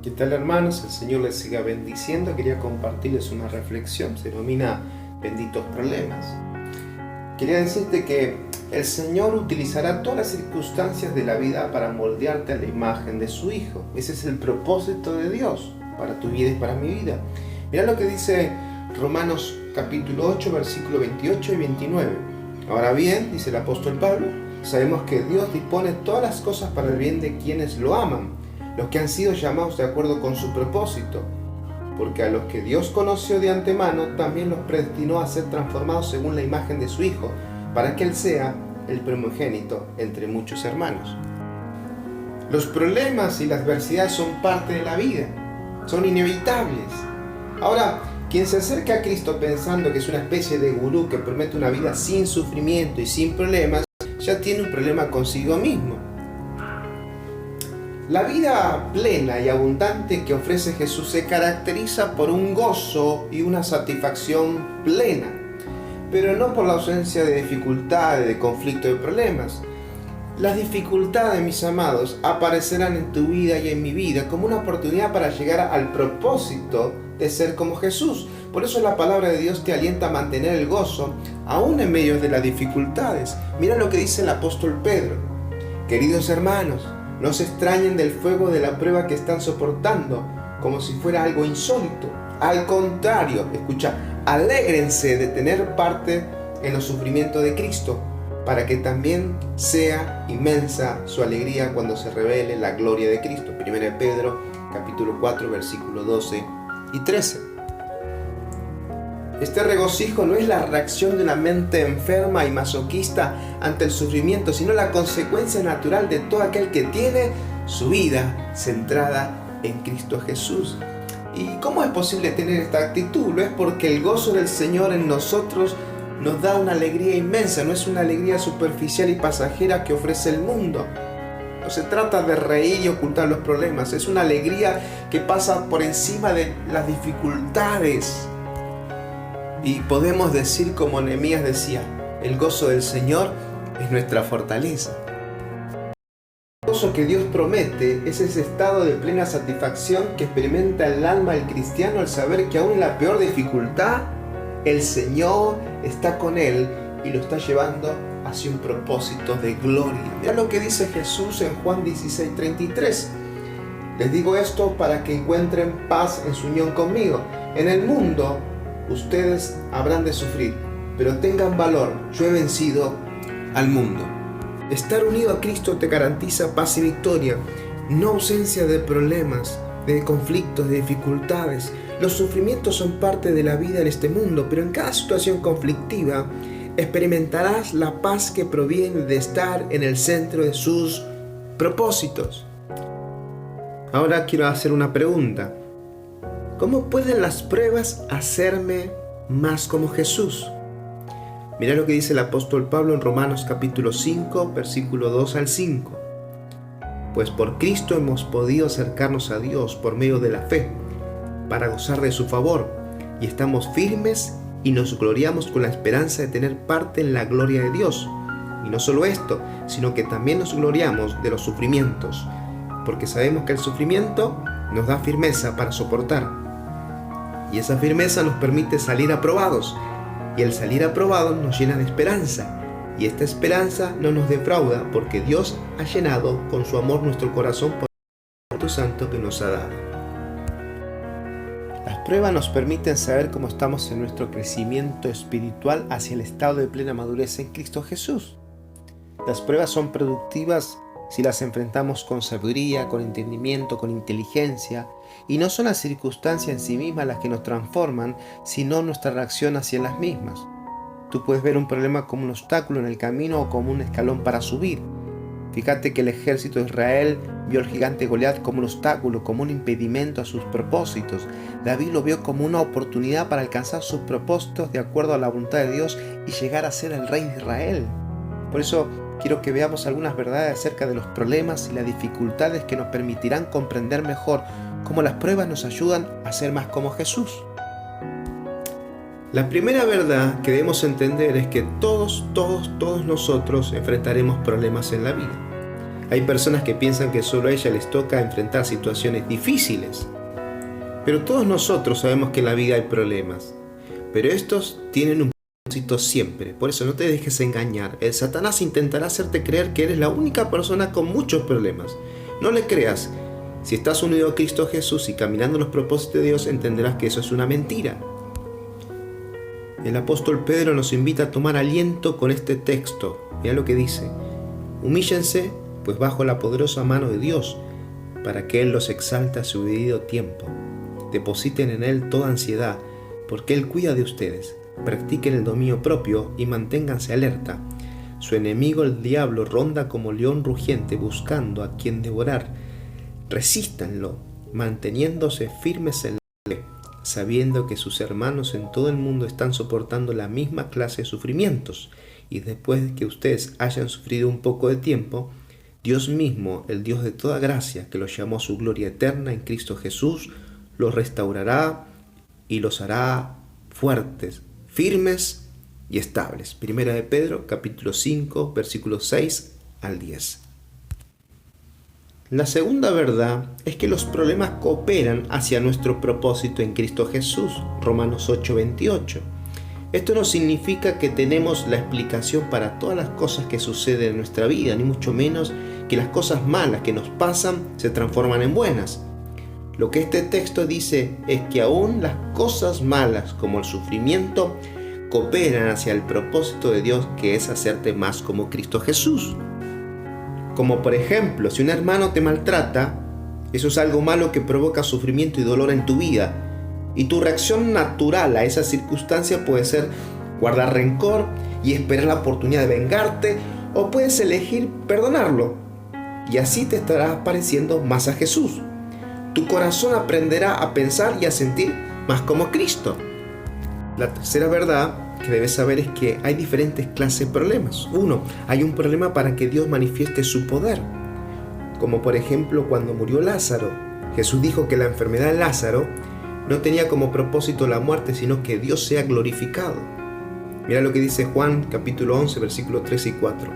¿Qué tal, hermanos? El Señor les siga bendiciendo. Quería compartirles una reflexión, se denomina benditos problemas. Quería decirte que el Señor utilizará todas las circunstancias de la vida para moldearte a la imagen de su Hijo. Ese es el propósito de Dios para tu vida y para mi vida. Mira lo que dice Romanos capítulo 8, versículo 28 y 29. Ahora bien, dice el apóstol Pablo, sabemos que Dios dispone todas las cosas para el bien de quienes lo aman, los que han sido llamados de acuerdo con su propósito, porque a los que Dios conoció de antemano, también los predestinó a ser transformados según la imagen de su Hijo, para que Él sea el primogénito entre muchos hermanos. Los problemas y las adversidades son parte de la vida, son inevitables. Ahora, quien se acerca a Cristo pensando que es una especie de gurú que promete una vida sin sufrimiento y sin problemas, ya tiene un problema consigo mismo. La vida plena y abundante que ofrece Jesús se caracteriza por un gozo y una satisfacción plena, pero no por la ausencia de dificultades, de conflictos, de problemas. Las dificultades, mis amados, aparecerán en tu vida y en mi vida como una oportunidad para llegar al propósito de ser como Jesús. Por eso la palabra de Dios te alienta a mantener el gozo aún en medio de las dificultades. Mira lo que dice el apóstol Pedro. Queridos hermanos, no se extrañen del fuego de la prueba que están soportando, como si fuera algo insólito. Al contrario, escucha, alégrense de tener parte en los sufrimientos de Cristo, para que también sea inmensa su alegría cuando se revele la gloria de Cristo. 1 Pedro, capítulo 4, versículo 12 y 13. Este regocijo no es la reacción de una mente enferma y masoquista ante el sufrimiento, sino la consecuencia natural de todo aquel que tiene su vida centrada en Cristo Jesús. ¿Y cómo es posible tener esta actitud? Lo es porque el gozo del Señor en nosotros nos da una alegría inmensa, no es una alegría superficial y pasajera que ofrece el mundo. No se trata de reír y ocultar los problemas, es una alegría que pasa por encima de las dificultades. Y podemos decir como Nehemías decía, el gozo del Señor es nuestra fortaleza. El gozo que Dios promete es ese estado de plena satisfacción que experimenta el alma del cristiano al saber que aún en la peor dificultad, el Señor está con él y lo está llevando hacia un propósito de gloria. Mira lo que dice Jesús en Juan 16:33. Les digo esto para que encuentren paz en su unión conmigo. En el mundo ustedes habrán de sufrir, pero tengan valor, yo he vencido al mundo. Estar unido a Cristo te garantiza paz y victoria, no ausencia de problemas, de conflictos, de dificultades. Los sufrimientos son parte de la vida en este mundo, pero en cada situación conflictiva experimentarás la paz que proviene de estar en el centro de sus propósitos. Ahora quiero hacer una pregunta. ¿Cómo pueden las pruebas hacerme más como Jesús? Mira lo que dice el apóstol Pablo en Romanos capítulo 5, versículo 2 al 5. Pues por Cristo hemos podido acercarnos a Dios por medio de la fe, para gozar de su favor, y estamos firmes y nos gloriamos con la esperanza de tener parte en la gloria de Dios. Y no solo esto, sino que también nos gloriamos de los sufrimientos, porque sabemos que el sufrimiento nos da firmeza para soportar. Y esa firmeza nos permite salir aprobados, y el salir aprobados nos llena de esperanza, y esta esperanza no nos defrauda, porque Dios ha llenado con su amor nuestro corazón por el Espíritu Santo que nos ha dado. Las pruebas nos permiten saber cómo estamos en nuestro crecimiento espiritual hacia el estado de plena madurez en Cristo Jesús. Las pruebas son productivas si las enfrentamos con sabiduría, con entendimiento, con inteligencia, y no son las circunstancias en sí mismas las que nos transforman, sino nuestra reacción hacia las mismas. Tú puedes ver un problema como un obstáculo en el camino o como un escalón para subir. Fíjate que el ejército de Israel vio al gigante Goliat como un obstáculo, como un impedimento a sus propósitos. David lo vio como una oportunidad para alcanzar sus propósitos de acuerdo a la voluntad de Dios y llegar a ser el rey de Israel. Por eso quiero que veamos algunas verdades acerca de los problemas y las dificultades que nos permitirán comprender mejor cómo las pruebas nos ayudan a ser más como Jesús. La primera verdad que debemos entender es que todos nosotros enfrentaremos problemas en la vida. Hay personas que piensan que solo a ellas les toca enfrentar situaciones difíciles. Pero todos nosotros sabemos que en la vida hay problemas. Pero estos tienen un propósito siempre. Por eso no te dejes engañar. El Satanás intentará hacerte creer que eres la única persona con muchos problemas. No le creas. Si estás unido a Cristo Jesús y caminando en los propósitos de Dios, entenderás que eso es una mentira. El apóstol Pedro nos invita a tomar aliento con este texto. Mira lo que dice. Humíllense, pues bajo la poderosa mano de Dios, para que Él los exalte a su debido tiempo. Depositen en Él toda ansiedad, porque Él cuida de ustedes. Practiquen el dominio propio y manténganse alerta. Su enemigo, el diablo, ronda como león rugiente buscando a quien devorar. Resístanlo, manteniéndose firmes en la fe, sabiendo que sus hermanos en todo el mundo están soportando la misma clase de sufrimientos. Y después de que ustedes hayan sufrido un poco de tiempo, Dios mismo, el Dios de toda gracia, que los llamó a su gloria eterna en Cristo Jesús, los restaurará y los hará fuertes, firmes y estables. Primera de Pedro, capítulo 5, versículos 6 al 10. La segunda verdad es que los problemas cooperan hacia nuestro propósito en Cristo Jesús. Romanos 8, 28. Esto no significa que tenemos la explicación para todas las cosas que suceden en nuestra vida, ni mucho menos que las cosas malas que nos pasan se transforman en buenas. Lo que este texto dice es que aún las cosas malas como el sufrimiento cooperan hacia el propósito de Dios, que es hacerte más como Cristo Jesús. Como por ejemplo, si un hermano te maltrata, eso es algo malo que provoca sufrimiento y dolor en tu vida. Y tu reacción natural a esa circunstancia puede ser guardar rencor y esperar la oportunidad de vengarte, o puedes elegir perdonarlo. Y así te estarás pareciendo más a Jesús. Tu corazón aprenderá a pensar y a sentir más como Cristo. La tercera verdad que debes saber es que hay diferentes clases de problemas. Uno, hay un problema para que Dios manifieste su poder. Como por ejemplo cuando murió Lázaro. Jesús dijo que la enfermedad de Lázaro no tenía como propósito la muerte, sino que Dios sea glorificado. Mira lo que dice Juan capítulo 11, versículos 3 y 4.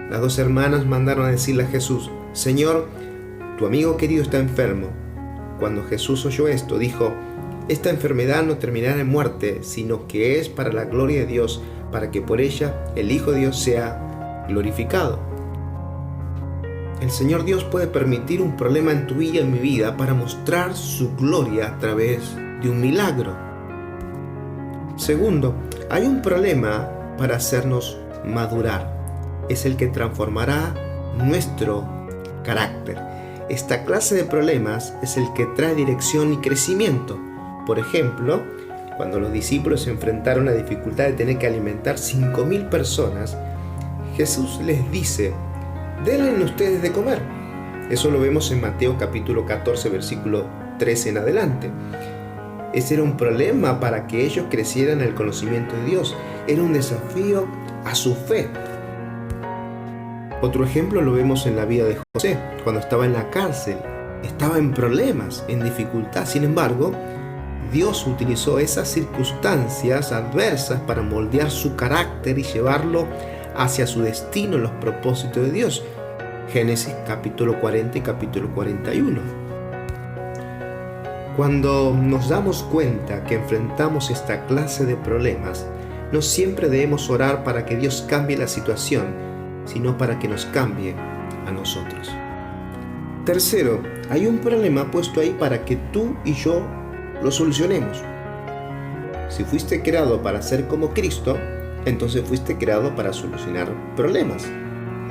Las dos hermanas mandaron a decirle a Jesús: Señor, tu amigo querido está enfermo. Cuando Jesús oyó esto, dijo: esta enfermedad no terminará en muerte, sino que es para la gloria de Dios, para que por ella el Hijo de Dios sea glorificado. El Señor Dios puede permitir un problema en tu vida y en mi vida para mostrar su gloria a través de un milagro. Segundo, hay un problema para hacernos madurar. Es el que transformará nuestro carácter. Esta clase de problemas es el que trae dirección y crecimiento. Por ejemplo, cuando los discípulos se enfrentaron a la dificultad de tener que alimentar 5.000 personas, Jesús les dice: denle ustedes de comer. Eso lo vemos en Mateo capítulo 14, versículo 13 en adelante. Ese era un problema para que ellos crecieran en el conocimiento de Dios. Era un desafío a su fe. Otro ejemplo lo vemos en la vida de José, cuando estaba en la cárcel. Estaba en problemas, en dificultad. Sin embargo, Dios utilizó esas circunstancias adversas para moldear su carácter y llevarlo hacia su destino en los propósitos de Dios. Génesis capítulo 40 y capítulo 41. Cuando nos damos cuenta que enfrentamos esta clase de problemas, no siempre debemos orar para que Dios cambie la situación, sino para que nos cambie a nosotros. Tercero, hay un problema puesto ahí para que tú y yo lo solucionemos. Si fuiste creado para ser como Cristo, entonces fuiste creado para solucionar problemas.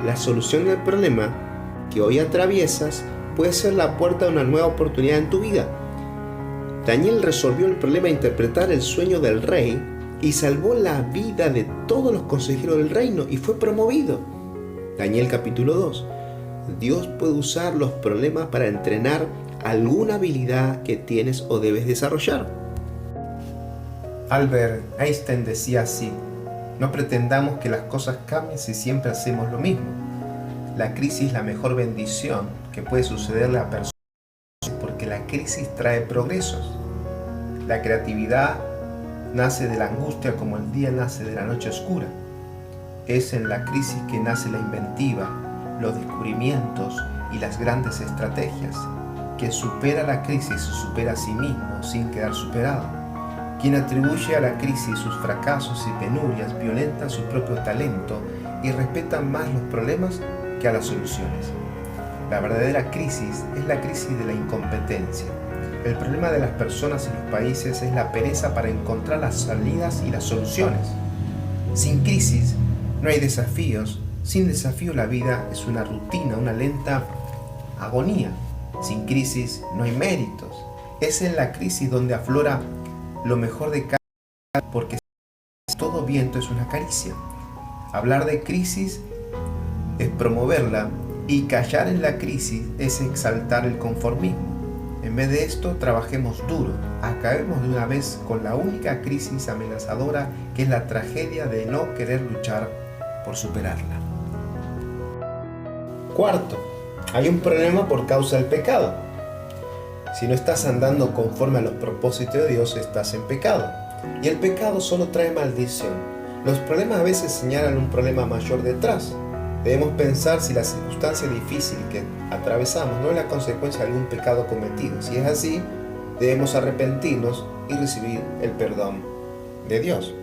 La solución del problema que hoy atraviesas puede ser la puerta de una nueva oportunidad en tu vida. Daniel resolvió el problema de interpretar el sueño del rey y salvó la vida de todos los consejeros del reino y fue promovido. Daniel capítulo 2. Dios puede usar los problemas para entrenar alguna habilidad que tienes o debes desarrollar. Albert Einstein decía así: no pretendamos que las cosas cambien si siempre hacemos lo mismo. La crisis es la mejor bendición que puede sucederle a personas, porque la crisis trae progresos. La creatividad nace de la angustia como el día nace de la noche oscura. Es en la crisis que nace la inventiva, los descubrimientos y las grandes estrategias. Quien supera la crisis se supera a sí mismo sin quedar superado. Quien atribuye a la crisis sus fracasos y penurias violenta su propio talento y respeta más los problemas que a las soluciones. La verdadera crisis es la crisis de la incompetencia. El problema de las personas y los países es la pereza para encontrar las salidas y las soluciones. Sin crisis no hay desafíos. Sin desafío la vida es una rutina, una lenta agonía. Sin crisis no hay méritos. Es en la crisis donde aflora lo mejor de cada, porque todo viento es una caricia. Hablar de crisis es promoverla y callar en la crisis es exaltar el conformismo. En vez de esto, trabajemos duro. Acabemos de una vez con la única crisis amenazadora que es la tragedia de no querer luchar por superarla. Cuarto, hay un problema por causa del pecado. Si no estás andando conforme a los propósitos de Dios, estás en pecado. Y el pecado solo trae maldición. Los problemas a veces señalan un problema mayor detrás. Debemos pensar si la circunstancia difícil que atravesamos no es la consecuencia de algún pecado cometido. Si es así, debemos arrepentirnos y recibir el perdón de Dios.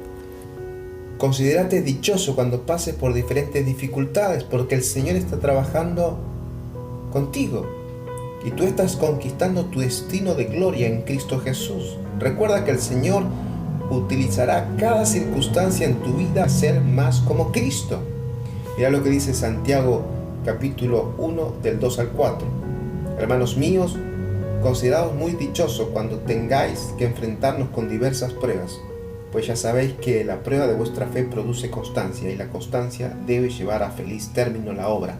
Considérate dichoso cuando pases por diferentes dificultades, porque el Señor está trabajando contigo y tú estás conquistando tu destino de gloria en Cristo Jesús. Recuerda que el Señor utilizará cada circunstancia en tu vida a ser más como Cristo. Mira lo que dice Santiago capítulo 1 del 2 al 4. Hermanos míos, consideraos muy dichosos cuando tengáis que enfrentarnos con diversas pruebas, pues ya sabéis que la prueba de vuestra fe produce constancia, y la constancia debe llevar a feliz término la obra,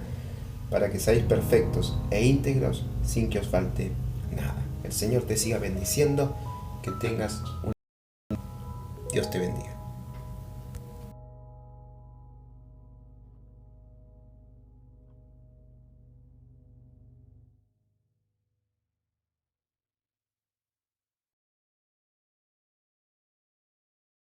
para que seáis perfectos e íntegros sin que os falte nada. El Señor te siga bendiciendo, que tengas un... Dios te bendiga.